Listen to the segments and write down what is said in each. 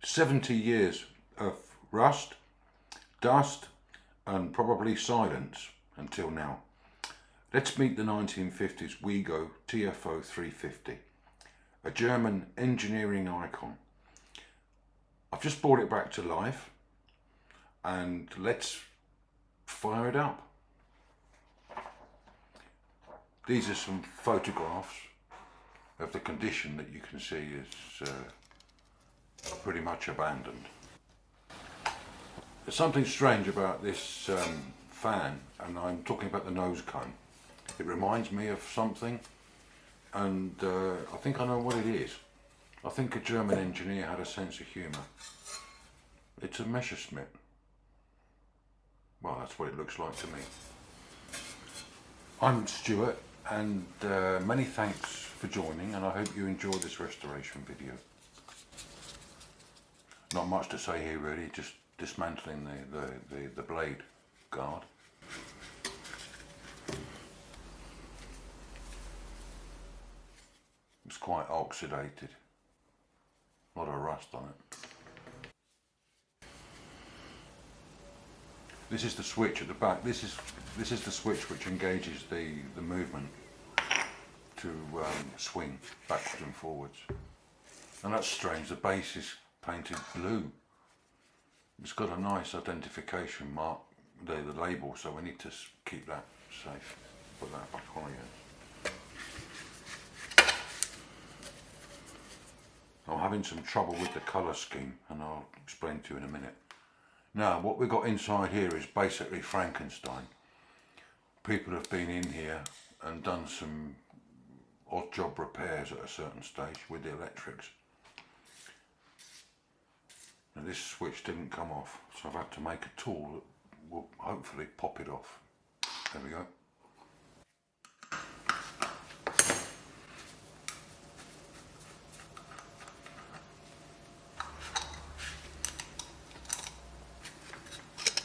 70 years of rust, dust and probably silence until now. Let's meet the 1950s WIGO TFO 350, a German engineering icon. I've just brought it back to life and let's fire it up. These are some photographs of the condition that you can see is pretty much abandoned. There's something strange about this fan, and I'm talking about the nose cone. It reminds me of something, and I think I know what it is. I think a German engineer had a sense of humour. It's a Messerschmitt. Well, that's what it looks like to me. I'm Stuart, and many thanks for joining, and I hope you enjoyed this restoration video. Not much to say here really, just dismantling the blade guard. It's quite oxidated, a lot of rust on it. This is the switch at the back. This is the switch which engages the movement to swing backwards and forwards. And that's strange, the base is painted blue. It's got a nice identification mark, the label, so we need to keep that safe. Put that back on again. I'm having some trouble with the colour scheme, and I'll explain to you in a minute. Now, what we've got inside here is basically Frankenstein. People have been in here and done some odd job repairs at a certain stage with the electrics. Now this switch didn't come off, so I've had to make a tool that will hopefully pop it off. There we go.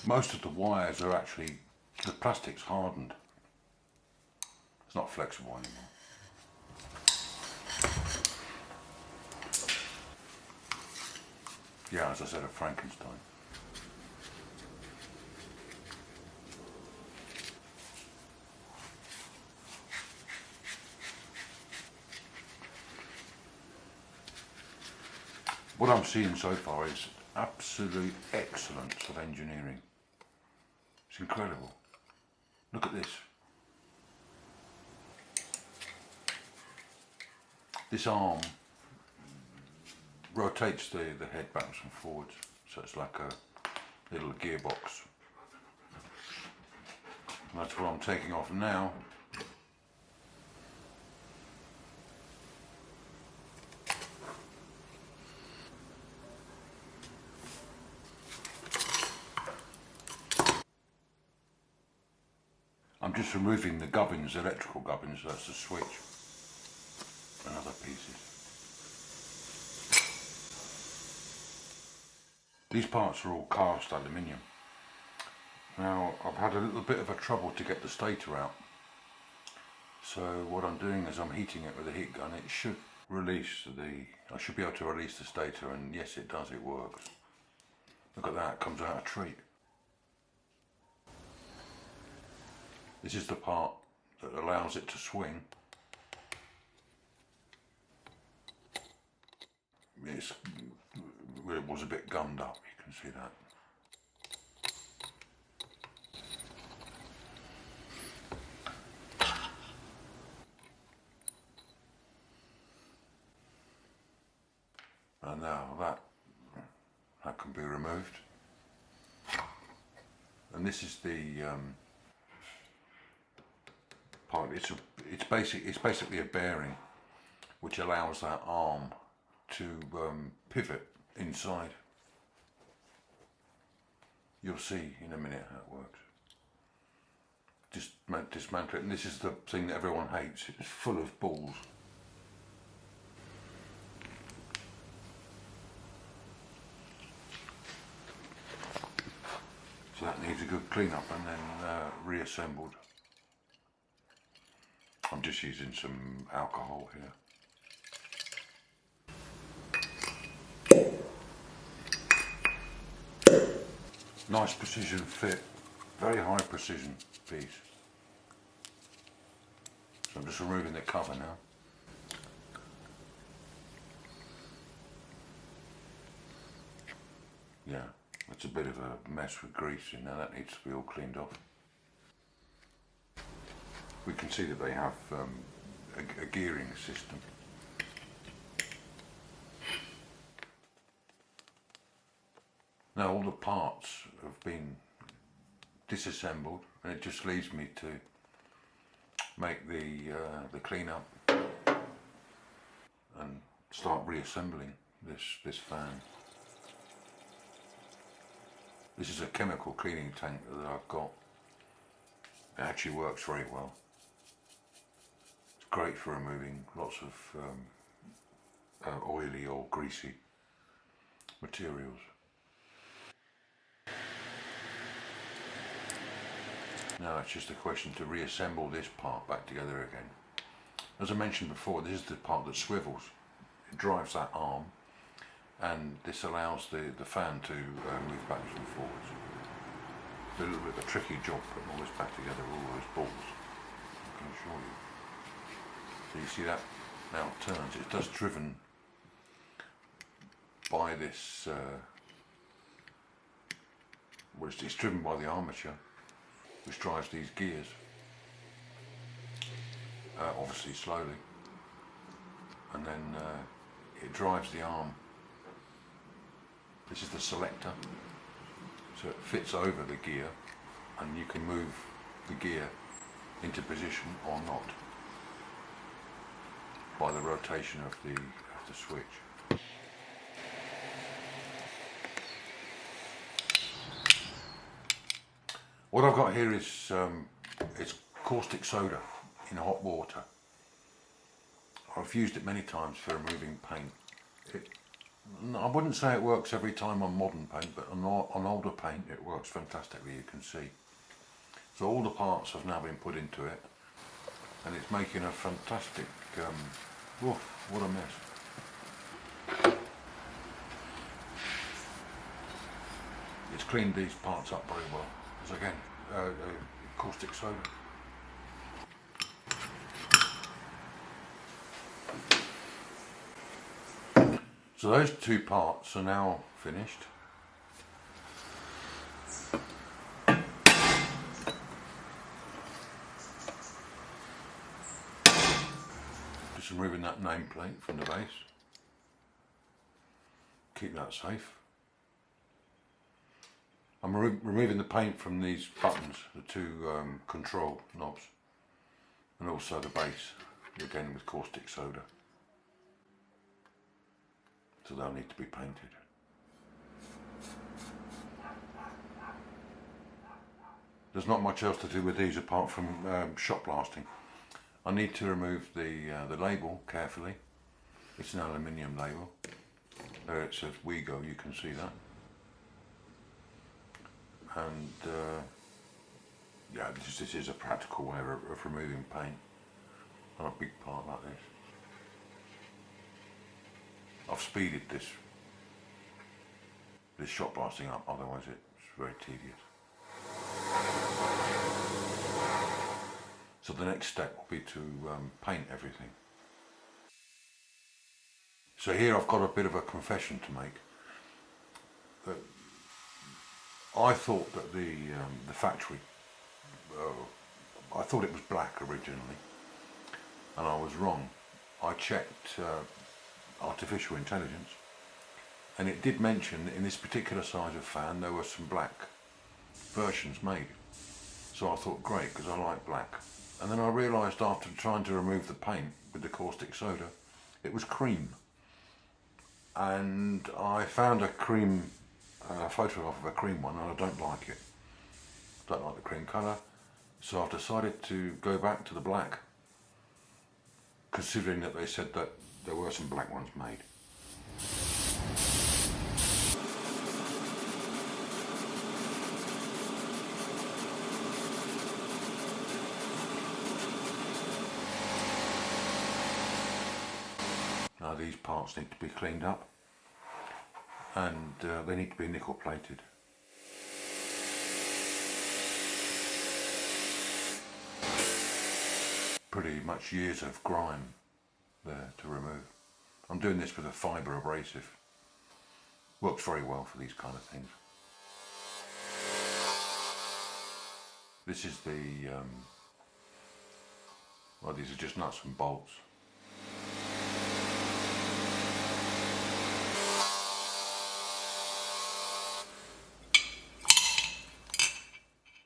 Most of the wires are actually, the plastic's hardened. It's not flexible anymore. Yeah, as I said, a Frankenstein. What I'm seeing so far is absolute excellence of engineering. It's incredible. Look at this. This arm rotates the head backwards and forwards, so it's like a little gearbox. And that's what I'm taking off now. I'm just removing the gubbins, electrical gubbins, so that's the switch and other pieces. These parts are all cast aluminium. Now I've had a little bit of a trouble to get the stator out, so what I'm doing is I'm heating it with a heat gun. It should release I should be able to release the stator, and yes it does, it works. Look at that, it comes out a treat. This is the part that allows it to swing. It was a bit gummed up, you can see that. And now that can be removed. And this is the part. It's basically a bearing which allows that arm to pivot inside. You'll see in a minute how it works. Just dismantle it, and this is the thing that everyone hates. It's full of balls. So that needs a good clean up and then reassembled. I'm just using some alcohol here. Nice precision fit, very high precision piece. So I'm just removing the cover now. Yeah, it's a bit of a mess with grease in there, that needs to be all cleaned off. We can see that they have a gearing system. Now all the parts have been disassembled, and it just leaves me to make the clean-up and start reassembling this fan. This is a chemical cleaning tank that I've got. It actually works very well. It's great for removing lots of oily or greasy materials. Now it's just a question to reassemble this part back together again. As I mentioned before, this is the part that swivels. It drives that arm, and this allows the fan to move backwards and forwards. It's a little bit of a tricky job putting all this back together, all those balls, I can assure you. So you see that now turns. It's just driven by this, well, it's driven by the armature, which drives these gears, obviously slowly, and then it drives the arm. This is the selector, so it fits over the gear, and you can move the gear into position or not by the rotation of the switch. What I've got here is it's caustic soda in hot water. I've used it many times for removing paint. I wouldn't say it works every time on modern paint, but on older paint it works fantastically, you can see. So all the parts have now been put into it, and it's making a fantastic, what a mess. It's cleaned these parts up very well. Because again, caustic soda. So those two parts are now finished. Just removing that nameplate from the base. Keep that safe. I'm removing the paint from these buttons, the two control knobs, and also the base, again with caustic soda. So they'll need to be painted. There's not much else to do with these apart from shot blasting. I need to remove the label carefully. It's an aluminium label. There it says WIGO, you can see that. And yeah, this is a practical way of removing paint on a big part like this. I've speeded this shot blasting up, otherwise it's very tedious. So the next step will be to paint everything. So here I've got a bit of a confession to make. That I thought that the factory, I thought it was black originally, and I was wrong. I checked artificial intelligence, and it did mention that in this particular size of fan there were some black versions made. So I thought, great, because I like black. And then I realised after trying to remove the paint with the caustic soda, it was cream. And I found a cream photograph of a cream one, and I don't like it. Don't like the cream colour. So I've decided to go back to the black, considering that they said that there were some black ones made. Now these parts need to be cleaned up, and they need to be nickel plated. pretty much years of grime there to remove. I'm doing this with a fibre abrasive. Works very well for these kind of things. This is the, well, these are just nuts and bolts.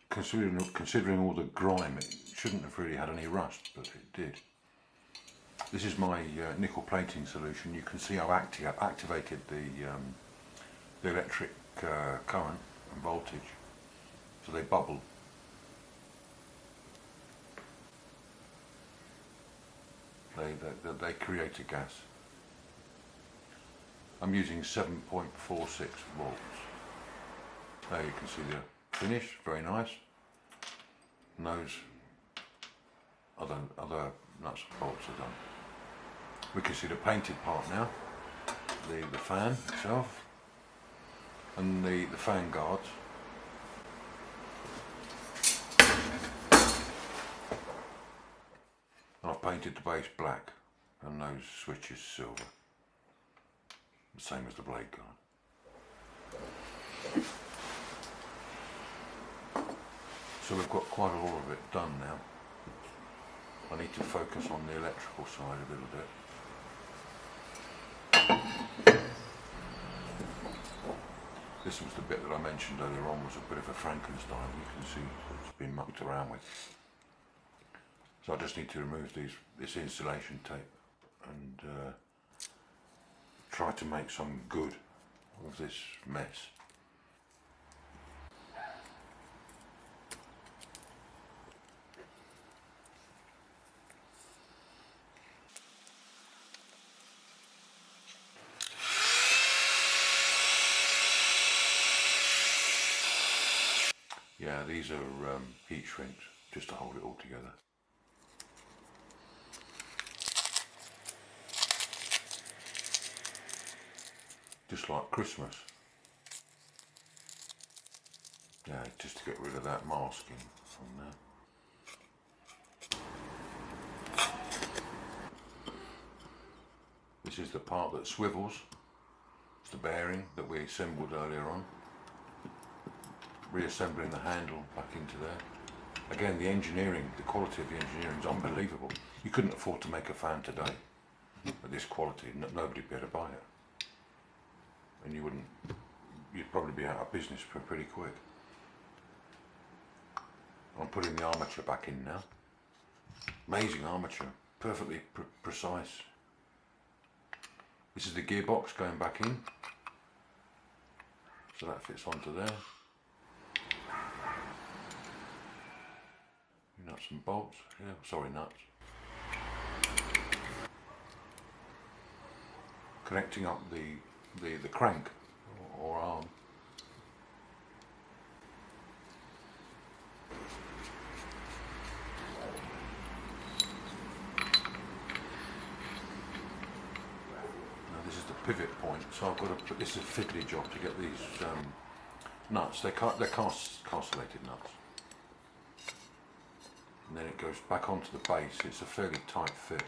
Considering all the grime, it shouldn't have really had any rust, but it did. This is my nickel plating solution. You can see I've activated the electric current and voltage, so they bubble. They create a gas. I'm using 7.46 volts. There you can see the finish, very nice. And those other nuts and bolts are done. We can see the painted part now, the fan itself, and the fan guards. And I've painted the base black and those switches silver, the same as the blade guard. So we've got quite a lot of it done now. I need to focus on the electrical side a little bit. This was the bit that I mentioned earlier on, was a bit of a Frankenstein. You can see it's been mucked around with. So I just need to remove this insulation tape and try to make some good of this mess. Yeah, these are heat shrinks, just to hold it all together. Just like Christmas. Yeah, just to get rid of that masking from there. This is the part that swivels. It's the bearing that we assembled earlier on. Reassembling the handle back into there. Again, the engineering, the quality of the engineering is unbelievable. You couldn't afford to make a fan today at this quality. Nobody'd be able to buy it. And you'd probably be out of business pretty quick. I'm putting the armature back in now. Amazing armature, perfectly precise. This is the gearbox going back in. So that fits onto there. Nuts and bolts, yeah, sorry, nuts. Connecting up the crank or arm. Now this is the pivot point, so I've got to put this is a fiddly job to get these nuts. They're castellated nuts. And then it goes back onto the base. It's a fairly tight fit.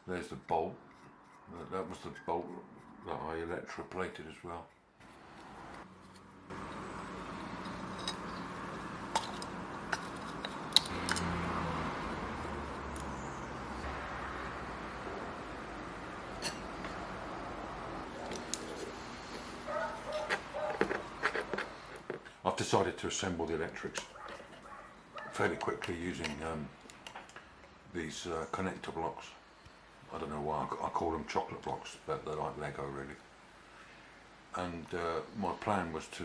There's the bolt. That was the bolt that I electroplated as well. I've decided to assemble the electrics fairly quickly using these connector blocks. I don't know why I call them chocolate blocks, but they're like Lego really. And my plan was to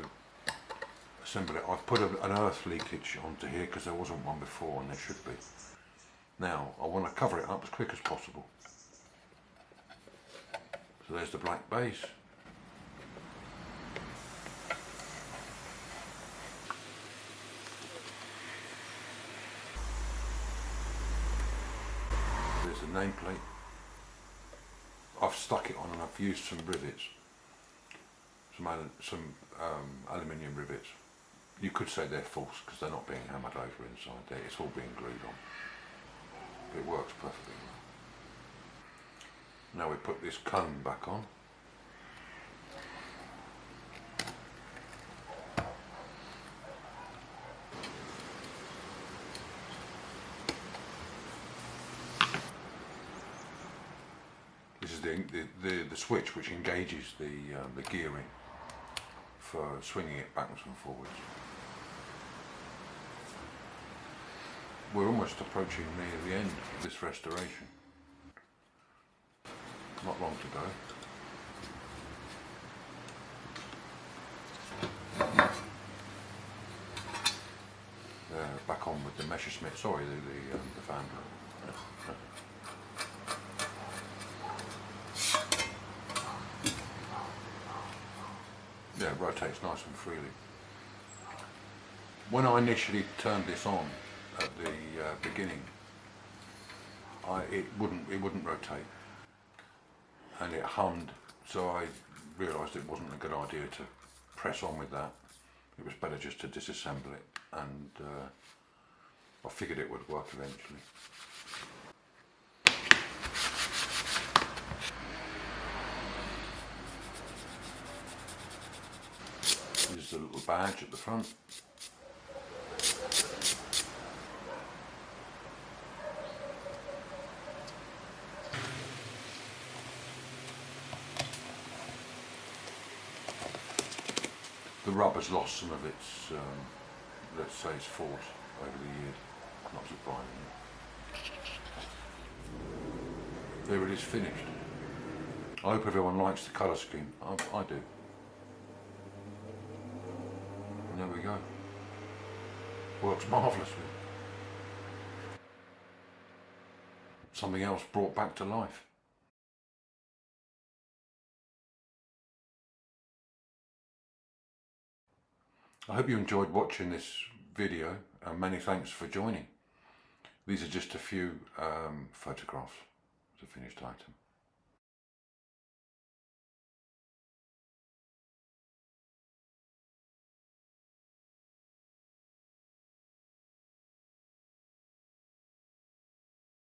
assemble it. I've put an earth leakage onto here because there wasn't one before, and there should be. Now I want to cover it up as quick as possible. So there's the black base. There's the nameplate. I've stuck it on and I've used some rivets, some aluminium rivets. You could say they're false because they're not being hammered over inside there, it's all being glued on. It works perfectly well. Now we put this cone back on. This is the switch which engages the gearing for swinging it backwards and forwards. We're almost approaching near the end of this restoration. Not long to go. Back on with the Messerschmitt, sorry, the fan. Yeah, it rotates nice and freely. When I initially turned this on at the beginning, it wouldn't rotate, and it hummed. So I realised it wasn't a good idea to press on with that. It was better just to disassemble it, and I figured it would work eventually. Here's the little badge at the front. The rubber's lost some of its, let's say, its force over the years. Not surprising. There it is, finished. I hope everyone likes the colour scheme. I do. And there we go. Works marvellously. Something else brought back to life. I hope you enjoyed watching this video, and many thanks for joining. These are just a few photographs of the finished item.